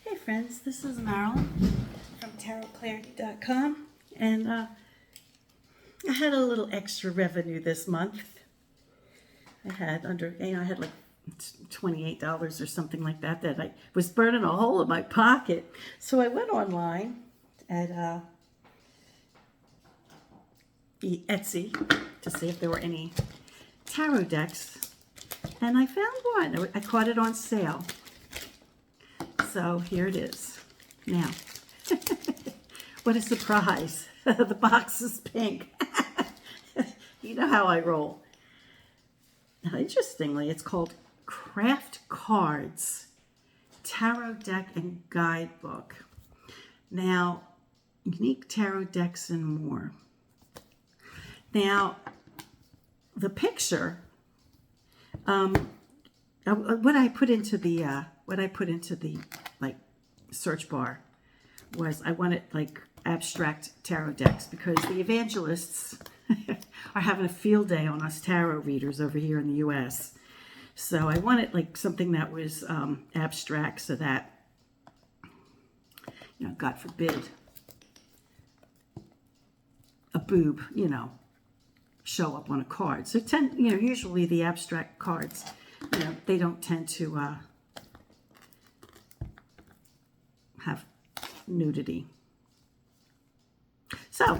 Hey friends, this is Marilyn from tarotclarity.com, and I had a little extra revenue this month. I had like $28 or something like that I was burning a hole in my pocket. So I went online at Etsy to see if there were any tarot decks, and I found one. I caught it on sale. So here it is. Now, what a surprise. The box is pink. You know how I roll. Now, interestingly, it's called Craft Cards, Tarot Deck and Guidebook. Now, unique tarot decks and more. Now, the picture, what I put into the like search bar was I wanted like abstract tarot decks, because the evangelists are having a field day on us tarot readers over here in the US. So I wanted like something that was abstract, so that, God forbid, a boob, show up on a card. So usually the abstract cards, they don't tend to have nudity. So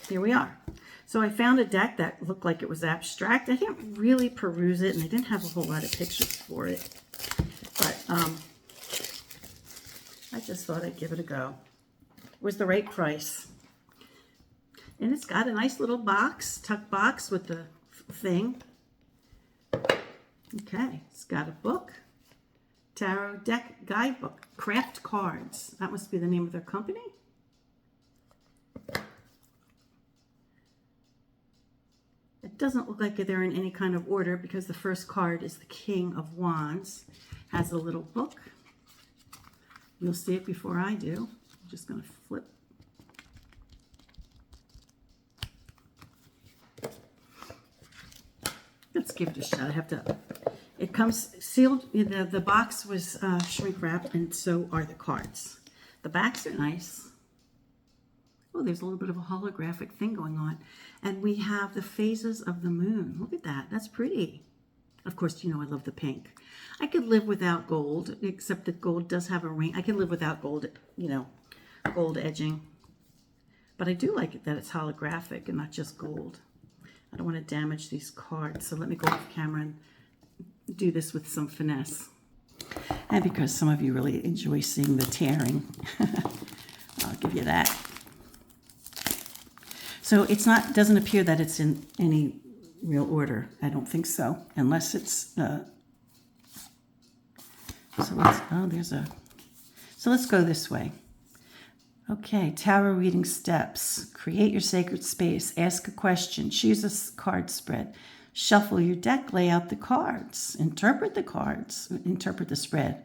here we are. So I found a deck that looked like it was abstract. I didn't really peruse it, and I didn't have a whole lot of pictures for it, but I just thought I'd give it a go. It was the right price. And it's got a nice little box, tuck box with the thing. Okay, it's got a book. Tarot Deck Guidebook, Craft Cards. That must be the name of their company. It doesn't look like they're in any kind of order, because the first card is the King of Wands. Has a little book. You'll see it before I do. I'm just going to flip. Let's give it a shot. I have to... It comes sealed. The box was shrink wrapped, and so are the cards. The backs are nice. Oh, there's a little bit of a holographic thing going on. And we have the phases of the moon. Look at that. That's pretty. Of course, I love the pink. I could live without gold, except that gold does have a ring. I could live without gold, gold edging. But I do like it that it's holographic and not just gold. I don't want to damage these cards, so let me go off camera and do this with some finesse. And because some of you really enjoy seeing the tearing, I'll give you that. So doesn't appear that it's in any real order. I don't think so, unless it's, so let's go this way. Okay, tarot reading steps. Create your sacred space. Ask a question. Choose a card spread. Shuffle your deck, lay out the cards, interpret the cards, interpret the spread.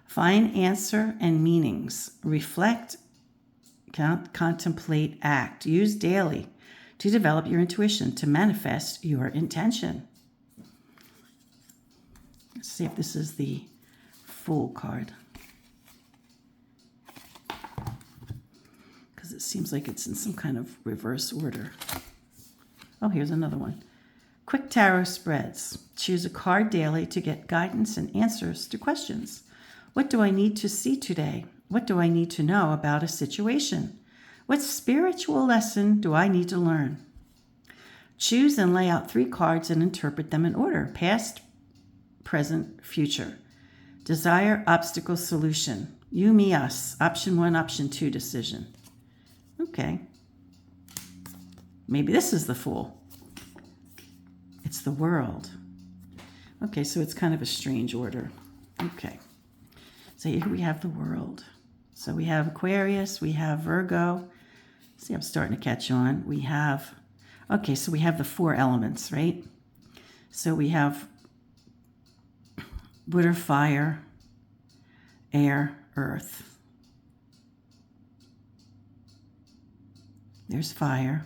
Find answer and meanings. Reflect, contemplate, act. Use daily to develop your intuition, to manifest your intention. Let's see if this is the Fool card, because it seems like it's in some kind of reverse order. Oh, here's another one. Quick tarot spreads. Choose a card daily to get guidance and answers to questions. What do I need to see today? What do I need to know about a situation? What spiritual lesson do I need to learn? Choose and lay out 3 cards and interpret them in order: past, present, future. Desire, obstacle, solution. You, me, us. Option 1, option 2 decision. Okay. Maybe this is the Fool. It's the World. Okay, so it's kind of a strange order. Okay. So here we have the World. So we have Aquarius, we have Virgo. See, I'm starting to catch on. We have the 4 elements, right? So we have water, fire, air, earth. There's fire.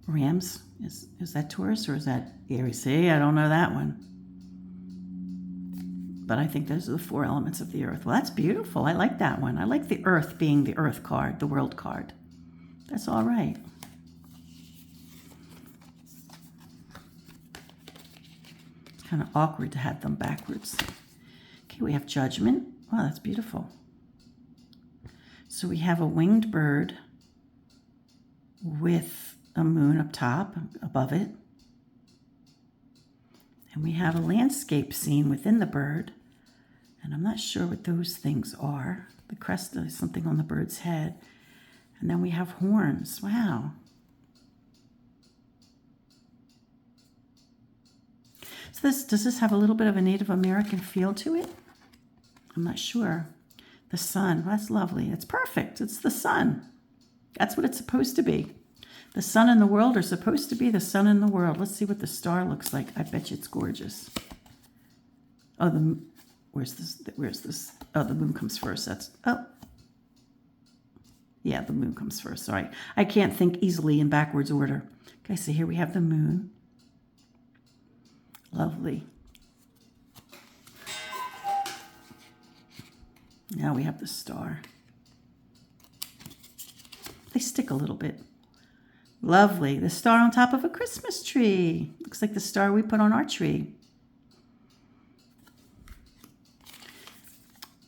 Rams, is that Taurus or is that Aries? See, I don't know that one. but I think those are the 4 elements of the earth. Well, that's beautiful. I like that one. I like the earth being the earth card, the world card. That's all right. It's kind of awkward to have them backwards. Okay, we have judgment. Wow, that's beautiful. So we have a winged bird with a moon up top, above it. And we have a landscape scene within the bird. And I'm not sure what those things are. The crest is something on the bird's head. And then we have horns. Wow. So does this have a little bit of a Native American feel to it? I'm not sure. The sun. That's lovely. It's perfect. It's the sun. That's what it's supposed to be. The sun and the world are supposed to be the sun and the world. Let's see what the star looks like. I bet you it's gorgeous. Oh, where's this? Oh, the moon comes first. Yeah, the moon comes first. Sorry. I can't think easily in backwards order. Okay, so here we have the moon. Lovely. Now we have the star. They stick a little bit. Lovely. The star on top of a Christmas tree. Looks like the star we put on our tree.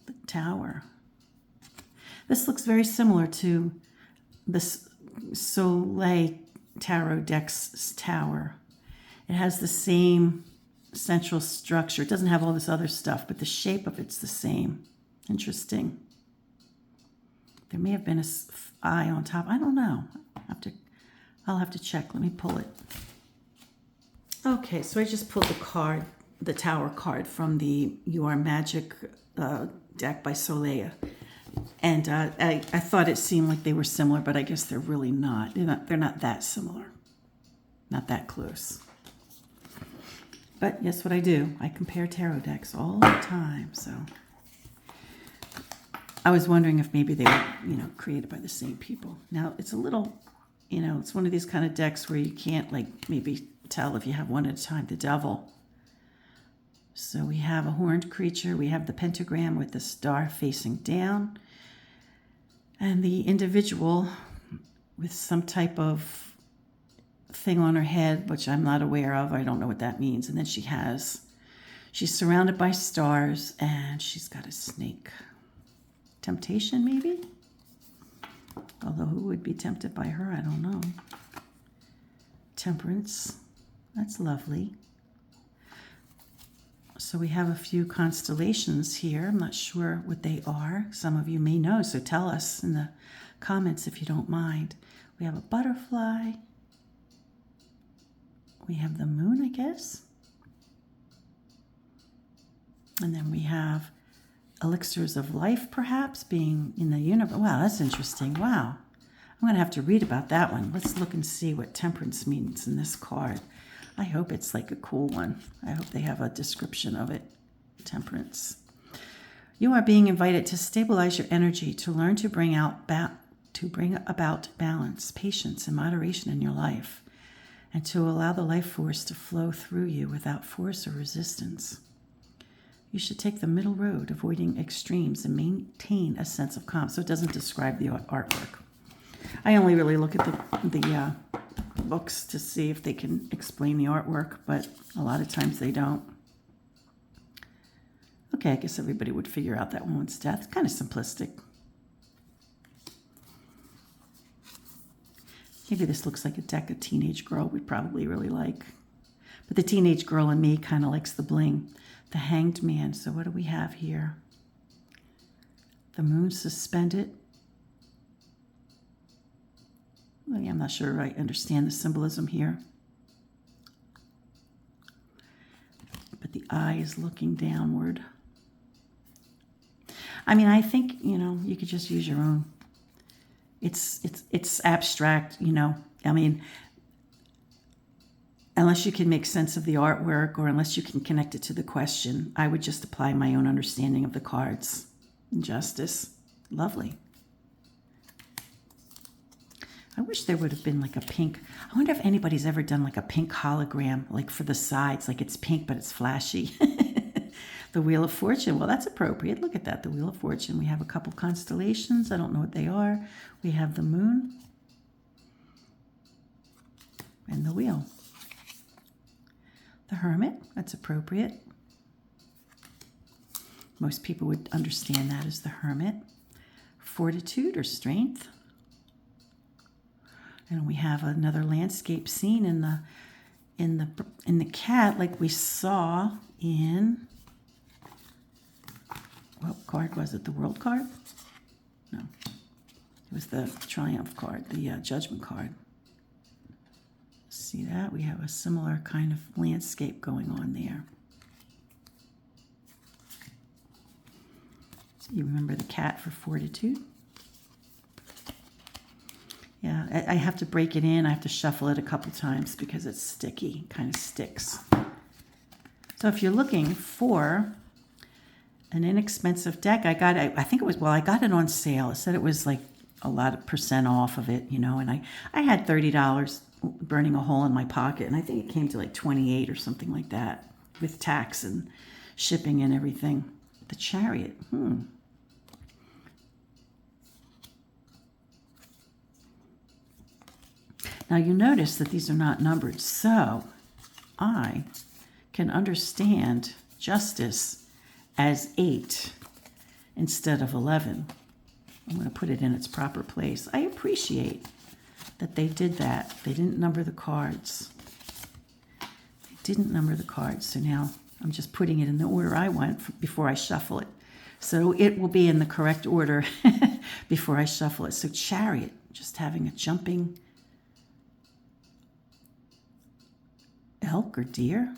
The tower. This looks very similar to the Soleil Tarot deck's tower. It has the same central structure. It doesn't have all this other stuff, but the shape of it's the same. Interesting. There may have been an eye on top. I don't know. I'll have to check. Let me pull it. Okay, so I just pulled the tower card from the You Are Magic deck by Soleil. And I thought it seemed like they were similar, but I guess they're really not. They're not that similar. Not that close. But guess what I do? I compare tarot decks all the time. So I was wondering if maybe they were, created by the same people. Now, it's a little, it's one of these kind of decks where you can't, maybe tell if you have one at a time. The Devil. So we have a horned creature. We have the pentagram with the star facing down. And the individual with some type of thing on her head, which I'm not aware of. I don't know what that means. And then she's surrounded by stars, and she's got a snake. Temptation, maybe? Although who would be tempted by her? I don't know. Temperance. That's lovely. So we have a few constellations here. I'm not sure what they are. Some of you may know, so tell us in the comments if you don't mind. We have a butterfly. We have the moon, I guess. And then we have elixirs of life, perhaps, being in the universe. Wow, that's interesting. Wow. I'm going to have to read about that one. Let's look and see what temperance means in this card. I hope it's like a cool one. I hope they have a description of it. Temperance. You are being invited to stabilize your energy, to learn to bring about balance, patience, and moderation in your life, and to allow the life force to flow through you without force or resistance. You should take the middle road, avoiding extremes, and maintain a sense of calm. So it doesn't describe the artwork. I only really look at the books to see if they can explain the artwork, but a lot of times they don't. Okay, I guess everybody would figure out that woman's death. It's kind of simplistic. Maybe this looks like a deck a teenage girl would probably really like. But the teenage girl in me kind of likes the bling. The Hanged Man. So what do we have here? The moon suspended. Well, yeah, I'm not sure I understand the symbolism here. But the eye is looking downward. I mean, I think, you could just use your own. It's abstract, I mean, unless you can make sense of the artwork or unless you can connect it to the question, I would just apply my own understanding of the cards. Justice. Lovely. I wish there would have been like a pink. I wonder if anybody's ever done like a pink hologram, like for the sides, like it's pink, but it's flashy. The Wheel of Fortune. Well, that's appropriate. Look at that, the Wheel of Fortune. We have a couple constellations. I don't know what they are. We have the moon and the wheel. The Hermit. That's appropriate. Most people would understand that as the Hermit. Fortitude or strength. And we have another landscape scene in the cat, like we saw in, what card was it? The World card? No, it was the Triumph card, the Judgment card. See that? We have a similar kind of landscape going on there. So you remember the cat for fortitude? Yeah, I have to break it in. I have to shuffle it a couple times because it's sticky, kind of sticks. So if you're looking for an inexpensive deck, I got it on sale. It said it was like a lot of percent off of it, you know, and I had $30 burning a hole in my pocket, and I think it came to like 28 or something like that with tax and shipping and everything. The Chariot. Now you notice that these are not numbered, so I can understand justice as 8 instead of 11. I'm going to put it in its proper place. I appreciate that they did that. They didn't number the cards. So now I'm just putting it in the order I want before I shuffle it. So it will be in the correct order before I shuffle it. So Chariot, just having a jumping elk or deer.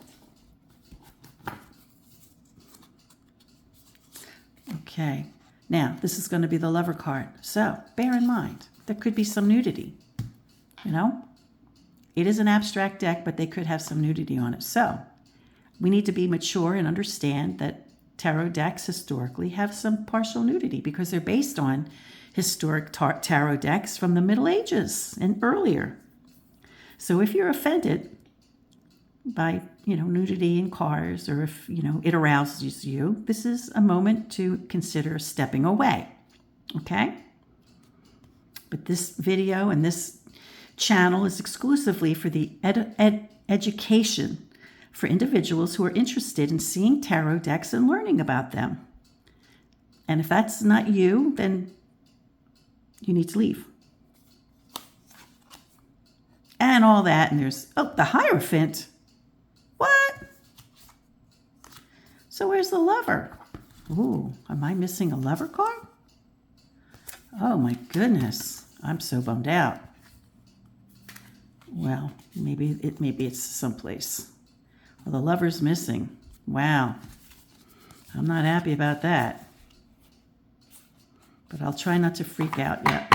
Okay, now this is going to be the Lover card. So bear in mind, there could be some nudity, you know? It is an abstract deck, but they could have some nudity on it. So we need to be mature and understand that tarot decks historically have some partial nudity because they're based on historic tarot decks from the Middle Ages and earlier. So if you're offended by, you know, nudity in cars, or if, you know, it arouses you, this is a moment to consider stepping away, okay? But this video and this channel is exclusively for the education for individuals who are interested in seeing tarot decks and learning about them. And if that's not you, then you need to leave. And all that, and there's, oh, the Hierophant. What? So where's the Lover? Ooh, am I missing a Lover card? Oh my goodness, I'm so bummed out. Well, maybe it's someplace. Well, the Lover's missing. Wow, I'm not happy about that. But I'll try not to freak out yet.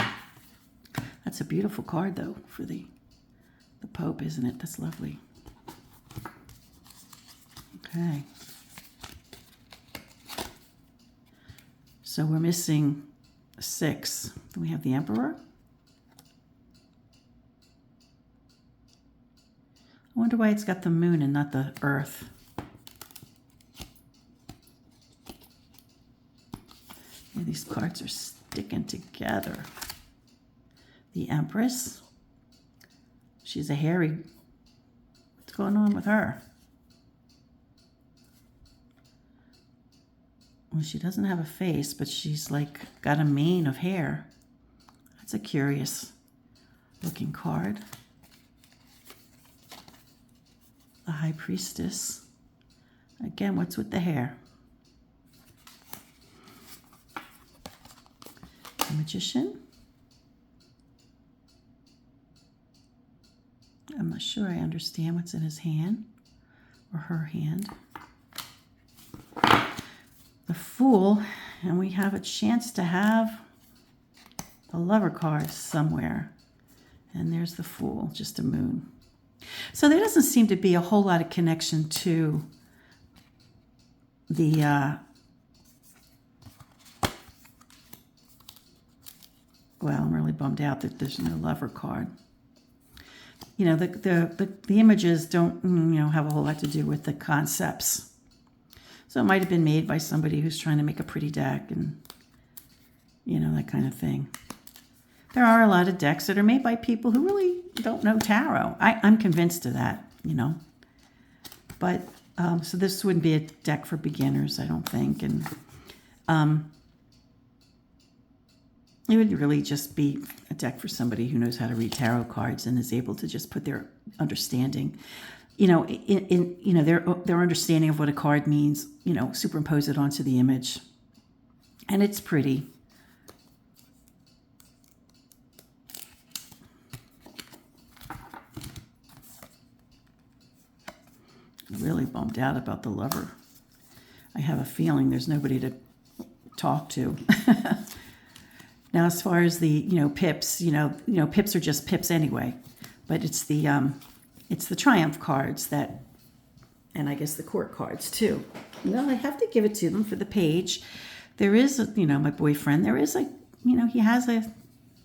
That's a beautiful card, though, for the Pope, isn't it? That's lovely. Okay. So we're missing 6. We have the Emperor. I wonder why it's got the moon and not the Earth. Yeah, these cards are sticking together. The Empress. She's a hairy. What's going on with her? Well, she doesn't have a face, but she's like got a mane of hair. That's a curious looking card. The High Priestess. Again, what's with the hair? The Magician. I'm not sure I understand what's in his hand or her hand. The Fool, and we have a chance to have the Lover card somewhere. And there's the Fool, just a moon. So there doesn't seem to be a whole lot of connection to the well, I'm really bummed out that there's no Lover card. You know, the images don't, you know, have a whole lot to do with the concepts. So it might have been made by somebody who's trying to make a pretty deck and, you know, that kind of thing. There are a lot of decks that are made by people who really don't know tarot. I'm convinced of that, you know. But, so this wouldn't be a deck for beginners, I don't think. And it would really just be a deck for somebody who knows how to read tarot cards and is able to just put their understanding, you know, in you know, their understanding of what a card means, you know, superimpose it onto the image. And it's pretty. I'm really bummed out about the Lover. I have a feeling there's nobody to talk to. Now, as far as the, you know, pips, you know, pips are just pips anyway, but it's the Triumph cards that, and I guess the court cards too. Well, I have to give it to them for the page. There is, you know, my boyfriend, there is a, you know,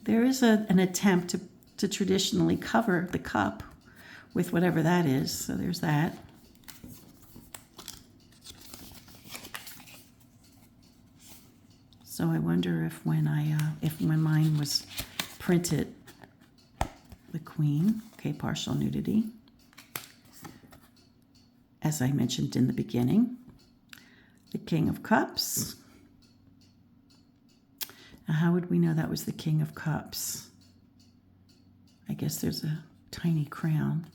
there is an attempt to traditionally cover the cup with whatever that is. So there's that. So I wonder if when mine was printed, the Queen, okay, partial nudity, as I mentioned in the beginning, the King of Cups. Now, how would we know that was the King of Cups? I guess there's a tiny crown.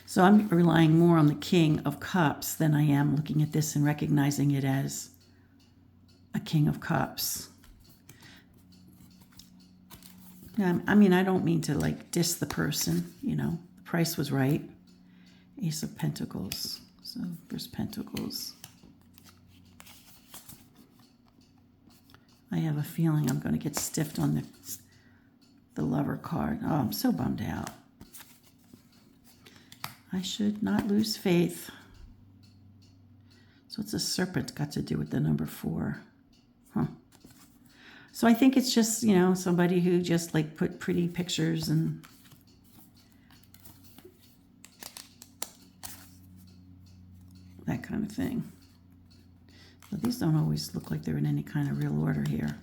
So I'm relying more on the King of Cups than I am looking at this and recognizing it as a King of Cups. I mean, I don't mean to like diss the person, you know, the price was right. Ace of Pentacles. So there's Pentacles. I have a feeling I'm going to get stiffed on the Lover card. Oh, I'm so bummed out. I should not lose faith. So what's a serpent got to do with the number 4? Huh. So I think it's just, you know, somebody who just like put pretty pictures and that kind of thing. So these don't always look like they're in any kind of real order here.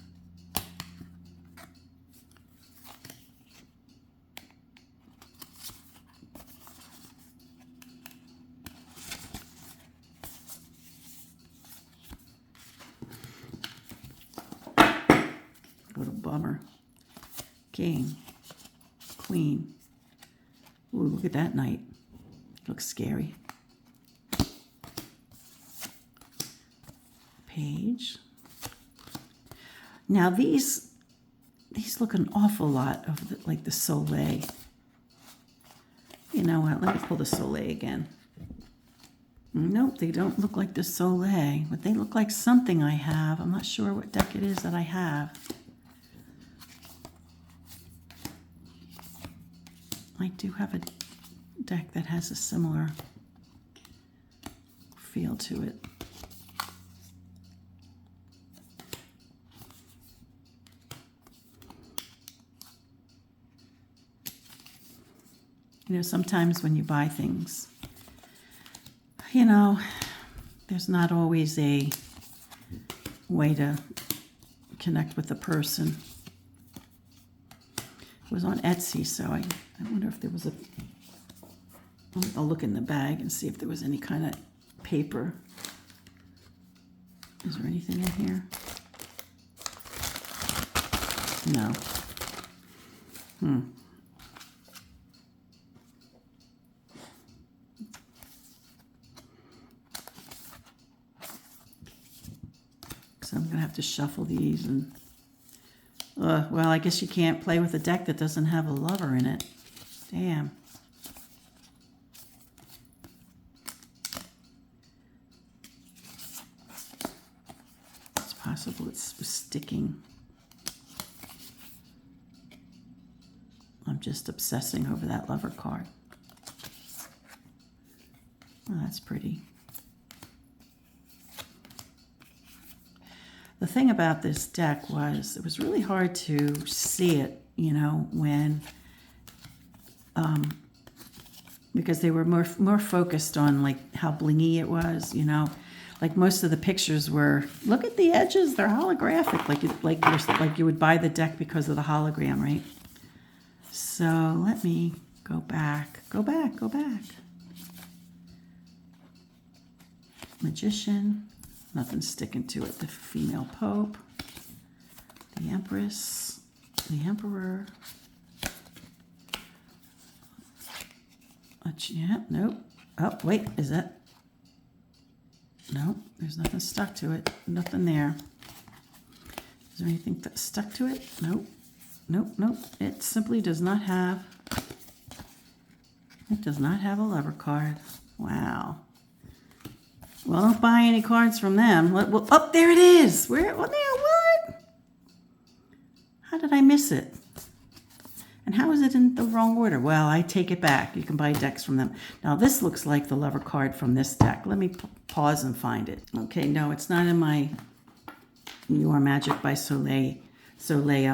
What a bummer. King, Queen. Ooh, look at that knight. Looks scary. Page. Now these look an awful lot of like the Soleil. You know what? Let me pull the Soleil again. Nope, they don't look like the Soleil, but they look like something I have. I'm not sure what deck it is that I have. I do have a deck that has a similar feel to it. You know, sometimes when you buy things, you know, there's not always a way to connect with the person. It was on Etsy, so I wonder if there was a... I'll look in the bag and see if there was any kind of paper. Is there anything in here? No. So I'm going to have to shuffle these and... well, I guess you can't play with a deck that doesn't have a Lover in it. Damn. It's possible it's sticking. I'm just obsessing over that Lover card. Oh, that's pretty. The thing about this deck was it was really hard to see it, you know, when because they were more focused on like how blingy it was, you know. Like most of the pictures were, look at the edges, they're holographic, like you would buy the deck because of the hologram, right? So let me go back. Magician, nothing sticking to it. The female pope, the empress, the emperor. Yeah, nope. Oh, wait, is that? No, there's nothing stuck to it. Nothing there. Is there anything that stuck to it? Nope. Nope. It simply does not have. It does not have a lover card. Wow. Well, don't buy any cards from them. Well, oh, there it is. Where? What? How did I miss it? And how is it in the wrong order? Well, I take it back. You can buy decks from them. Now, this looks like the lover card from this deck. Let me pause and find it. Okay, no, it's not in my You Are Magic by Soleil,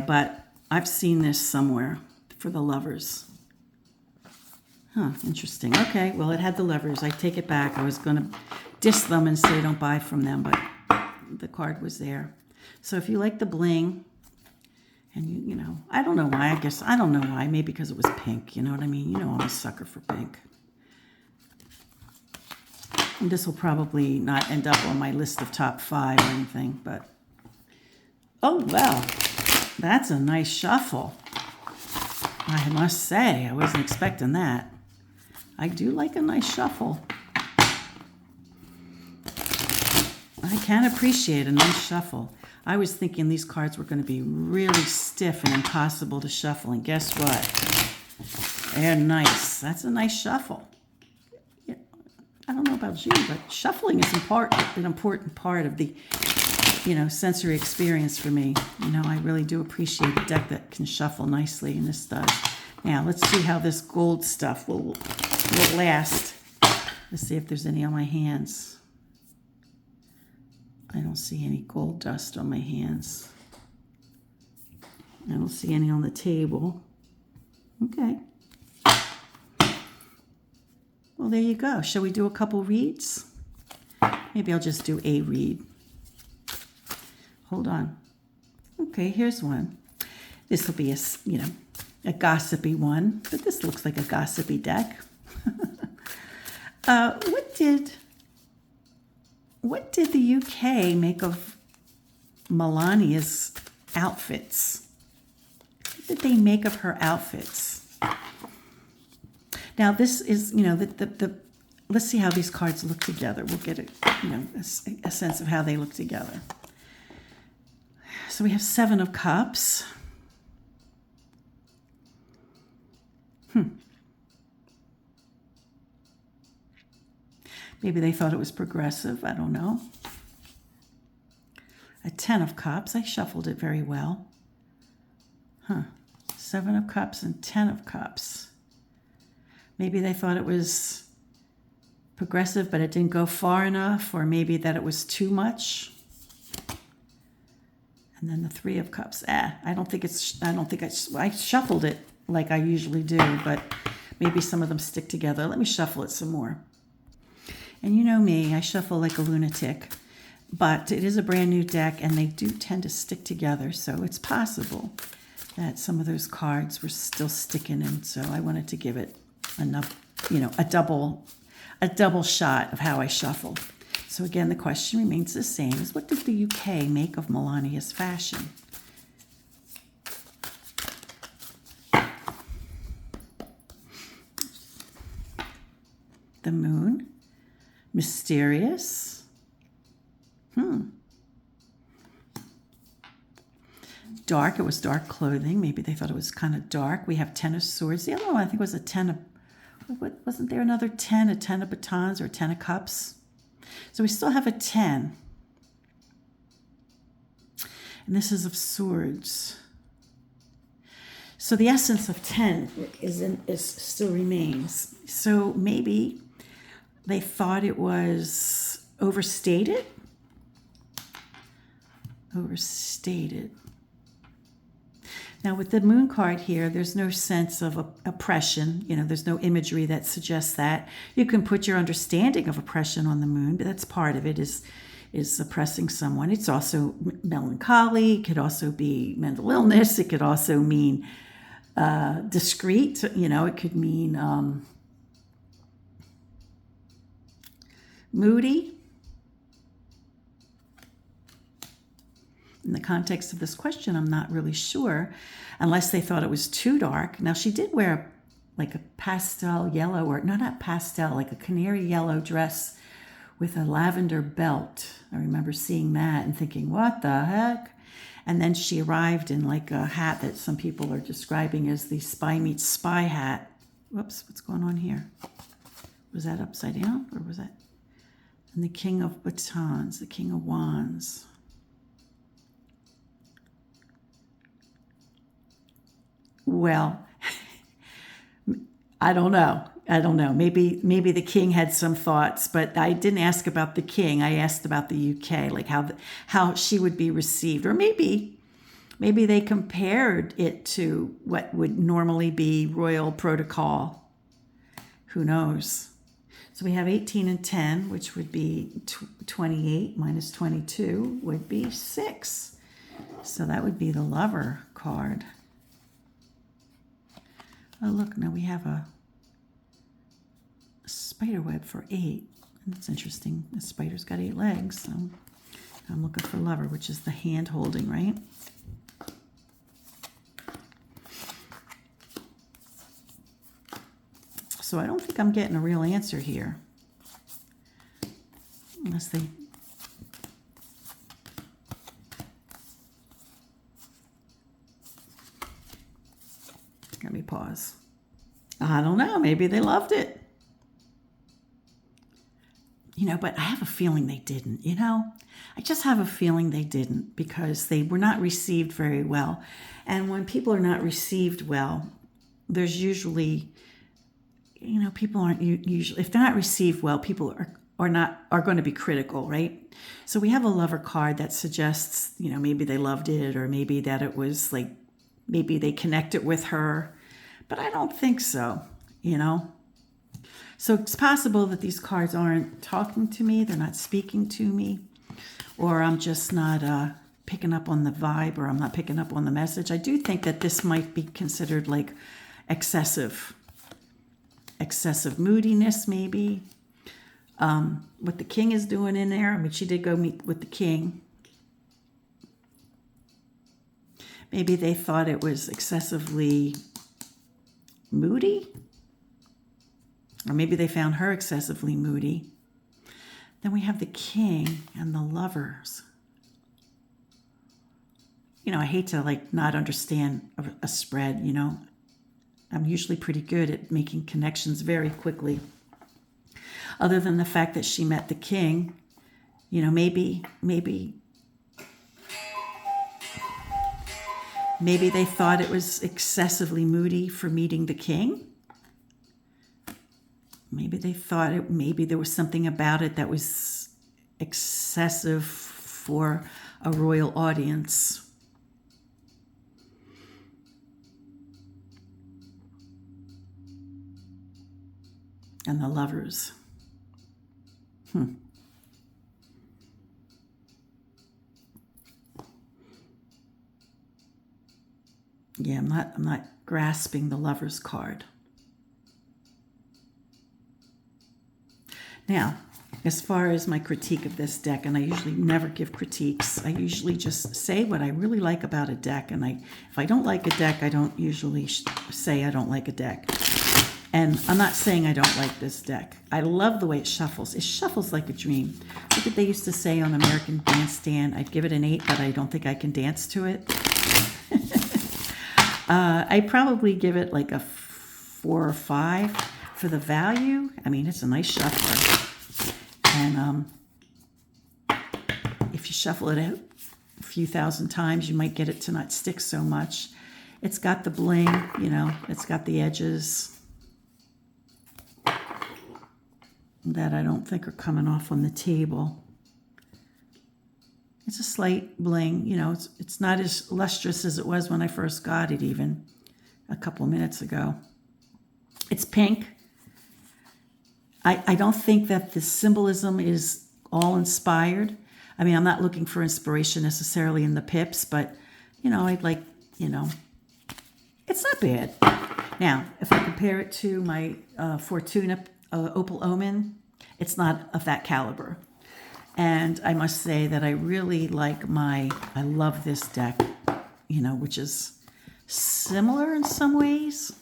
but I've seen this somewhere for the lovers. Huh, interesting. Okay, well, it had the lovers. I take it back. I was going to diss them and say don't buy from them, but the card was there. So if you like the bling, and you know, I don't know why. I don't know why. Maybe because it was pink. You know what I mean? You know, I'm a sucker for pink. And this will probably not end up on my list of top 5 or anything, but oh well, that's a nice shuffle. I must say, I wasn't expecting that. I do like a nice shuffle. I can appreciate a nice shuffle. I was thinking these cards were going to be really stiff and impossible to shuffle, and guess what? They're nice. That's a nice shuffle. Yeah, I don't know about you, but shuffling is an important part of the, you know, sensory experience for me. You know, I really do appreciate a deck that can shuffle nicely, and this does. Now, let's see how this gold stuff will last. Let's see if there's any on my hands. I don't see any gold dust on my hands. I don't see any on the table. Okay. Well, there you go. Shall we do a couple reads? Maybe I'll just do a read. Hold on. Okay, here's one. This will be a gossipy one, but this looks like a gossipy deck. What did the UK make of Melania's outfits? What did they make of her outfits? Now this is, you know, let's see how these cards look together. We'll get a sense of how they look together. So we have 7 of Cups. Maybe they thought it was progressive. I don't know. A 10 of Cups. I shuffled it very well. 7 of Cups and 10 of Cups. Maybe they thought it was progressive, but it didn't go far enough, or maybe that it was too much. And then the 3 of Cups. I shuffled it like I usually do, but maybe some of them stick together. Let me shuffle it some more. And you know me, I shuffle like a lunatic, but it is a brand new deck and they do tend to stick together. So it's possible that some of those cards were still sticking in. So I wanted to give it enough, you know, a double shot of how I shuffled. So again, the question remains the same: is what did the UK make of Melania's fashion? The Moon. Mysterious. Dark. It was dark clothing. Maybe they thought it was kind of dark. We have 10 of Swords. The other one, I think, was a 10 of... Wasn't there another 10? A 10 of Batons or a 10 of Cups? So we still have a 10. And this is of Swords. So the essence of 10 still remains. So maybe they thought it was overstated. Now with the moon card here, there's no sense of oppression. There's no imagery that suggests that. You can put your understanding of oppression on the moon, but that's part of it, is oppressing someone. It's also melancholy. It could also be mental illness. It could also mean discreet. It could mean moody. In the context of this question, I'm not really sure, unless they thought it was too dark. Now, she did wear like a pastel yellow, or no, not pastel, like a canary yellow dress with a lavender belt. I remember seeing that and thinking, what the heck? And then she arrived in like a hat that some people are describing as the spy meets spy hat. Whoops, what's going on here? Was that upside down, or was that? And the King of Batons, the King of Wands. Well, I don't know. Maybe the king had some thoughts, but I didn't ask about the king. I asked about the UK, like how she would be received, or maybe they compared it to what would normally be royal protocol. Who knows? So we have 18 and 10, which would be 28 minus 22 would be 6. So that would be the Lover card. Oh, look, now we have a spider web for 8. That's interesting. The spider's got 8 legs. So I'm looking for Lover, which is the hand holding, right? So I don't think I'm getting a real answer here. Unless they... Let me pause. I don't know. Maybe they loved it. But I have a feeling they didn't, I just have a feeling they didn't, because they were not received very well. And when people are not received well, there's usually, people aren't usually, if they're not received well, people are going to be critical, right? So we have a Lover card that suggests, maybe they loved it, or maybe that it was like, maybe they connected with her, but I don't think so, So it's possible that these cards aren't talking to me, they're not speaking to me, or I'm just not picking up on the vibe, or I'm not picking up on the message. I do think that this might be considered like excessive moodiness, maybe. What the king is doing in there. I mean, she did go meet with the king. Maybe they thought it was excessively moody. Or maybe they found her excessively moody. Then we have the king and the lovers. I hate to not understand a spread, I'm usually pretty good at making connections very quickly. Other than the fact that she met the king, maybe they thought it was excessively moody for meeting the king. Maybe they thought maybe there was something about it that was excessive for a royal audience. And the lovers. Yeah, I'm not grasping the Lover's card. Now, as far as my critique of this deck, and I usually never give critiques, I usually just say what I really like about a deck, and if I don't like a deck, I don't usually say I don't like a deck. And I'm not saying I don't like this deck. I love the way it shuffles. It shuffles like a dream. Look what they used to say on American Bandstand. I'd give it an 8, but I don't think I can dance to it. I probably give it like a 4 or 5 for the value. I mean, it's a nice shuffler. And if you shuffle it out a few thousand times, you might get it to not stick so much. It's got the bling, it's got the edges that I don't think are coming off on the table. It's a slight bling. You know, it's not as lustrous as it was when I first got it, even a couple minutes ago. It's pink. I don't think that the symbolism is all inspired. I mean, I'm not looking for inspiration necessarily in the pips, but, you know, I'd like, you know, it's not bad. Now, if I compare it to my Fortuna Opal Omen, it's not of that caliber. And I must say that I really like I love this deck, you know, which is similar in some ways.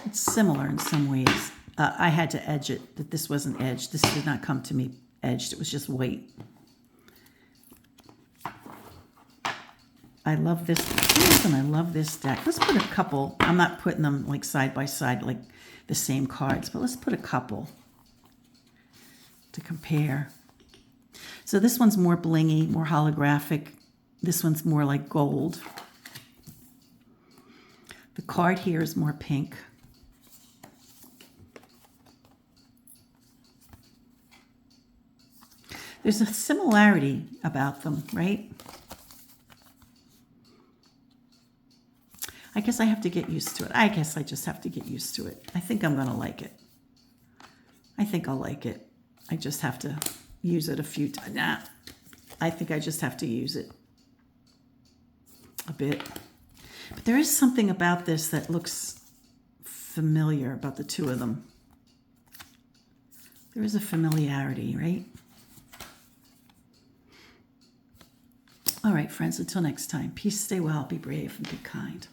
It's similar in some ways. I had to edge it, that this wasn't edged. This did not come to me edged. It was just white. I love this. And I love this deck. Let's put a couple. I'm not putting them like side by side like the same cards, but let's put a couple to compare. So this one's more blingy, more holographic. This one's more like gold. The card here is more pink. There's a similarity about them, right? I guess I have to get used to it. I guess I just have to get used to it. I think I'm going to like it. I think I'll like it. I just have to use it a few times. Nah, I think I just have to use it a bit. But there is something about this that looks familiar about the two of them. There is a familiarity, right? All right, friends, until next time. Peace, stay well, be brave, and be kind.